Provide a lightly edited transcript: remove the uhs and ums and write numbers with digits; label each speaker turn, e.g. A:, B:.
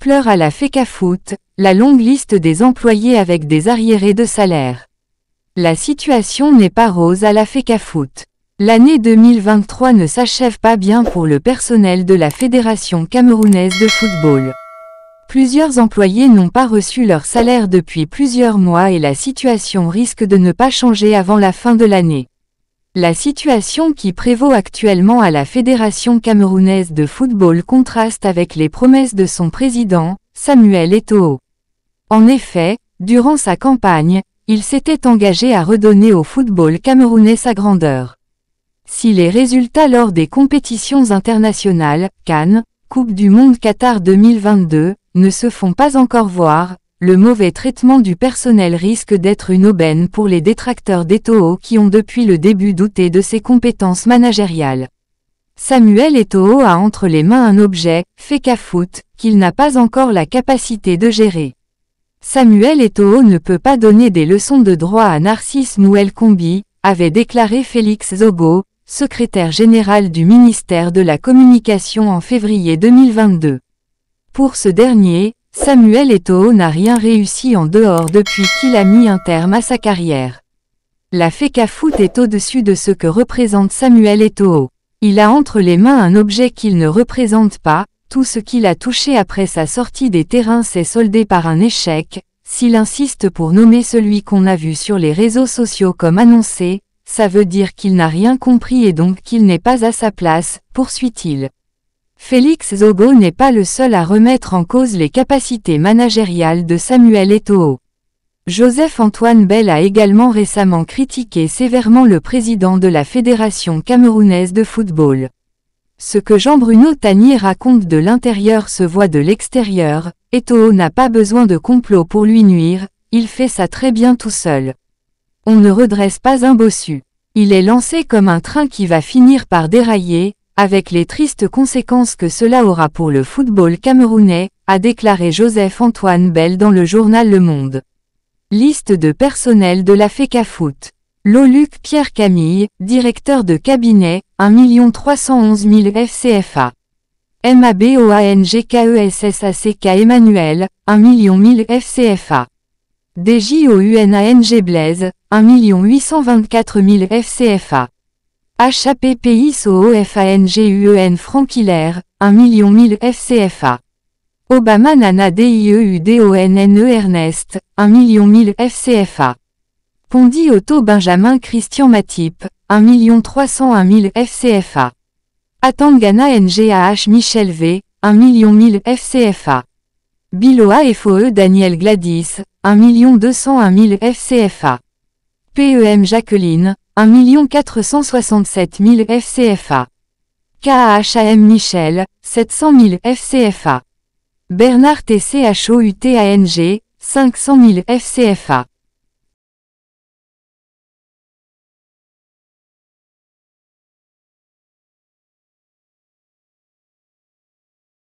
A: Pleure à la FECAFOOT, la longue liste des employés avec des arriérés de salaire. La situation n'est pas rose à la FECAFOOT. L'année 2023 ne s'achève pas bien pour le personnel de la Fédération camerounaise de football. Plusieurs employés n'ont pas reçu leur salaire depuis plusieurs mois et la situation risque de ne pas changer avant la fin de l'année. La situation qui prévaut actuellement à la Fédération camerounaise de football contraste avec les promesses de son président, Samuel Eto'o. En effet, durant sa campagne, il s'était engagé à redonner au football camerounais sa grandeur. Si les résultats lors des compétitions internationales, CAN, Coupe du Monde Qatar 2022, ne se font pas encore voir, le mauvais traitement du personnel risque d'être une aubaine pour les détracteurs d'Eto'o qui ont depuis le début douté de ses compétences managériales. Samuel Eto'o a entre les mains un objet, FECAFOOT, qu'il n'a pas encore la capacité de gérer. Samuel Eto'o ne peut pas donner des leçons de droit à Narcisse Mouel-Kombi, avait déclaré Félix Zogo, secrétaire général du ministère de la Communication en février 2022. Pour ce dernier, Samuel Eto'o n'a rien réussi en dehors depuis qu'il a mis un terme à sa carrière. La FECAFOOT est au-dessus de ce que représente Samuel Eto'o. Il a entre les mains un objet qu'il ne représente pas, tout ce qu'il a touché après sa sortie des terrains s'est soldé par un échec, s'il insiste pour nommer celui qu'on a vu sur les réseaux sociaux comme annoncé, ça veut dire qu'il n'a rien compris et donc qu'il n'est pas à sa place, poursuit-il. Félix Zogo n'est pas le seul à remettre en cause les capacités managériales de Samuel Eto'o. Joseph-Antoine Bell a également récemment critiqué sévèrement le président de la Fédération camerounaise de football. Ce que Jean-Bruno Tanier raconte de l'intérieur se voit de l'extérieur, Eto'o n'a pas besoin de complot pour lui nuire, il fait ça très bien tout seul. On ne redresse pas un bossu. Il est lancé comme un train qui va finir par dérailler, avec les tristes conséquences que cela aura pour le football camerounais, a déclaré Joseph-Antoine Bell dans le journal Le Monde. Liste de personnel de la FECAFOOT. Loluc Pierre Camille, directeur de cabinet, 1 311 000 FCFA. MABOANGKESSACK Emmanuel, 1 000 FCFA. DJOUNANG Blaise, 1 824 000 FCFA. HAPPISOOFANGUEN Franck Hilaire, 1 000 FCFA. Obama Nana DIEUDONNE Ernest, 1 000 FCFA. Pondy Otto Benjamin Christian Matip, 1 301 000 FCFA. Atangana NGAH Michel V, 1 000 FCFA. Biloa FOE Daniel Gladys, 1 201 000 FCFA. PEM Jacqueline, 1 467 000 FCFA. KAHAM Michel, 700 000 FCFA. Bernard TCHOUTANG, 500 000 FCFA.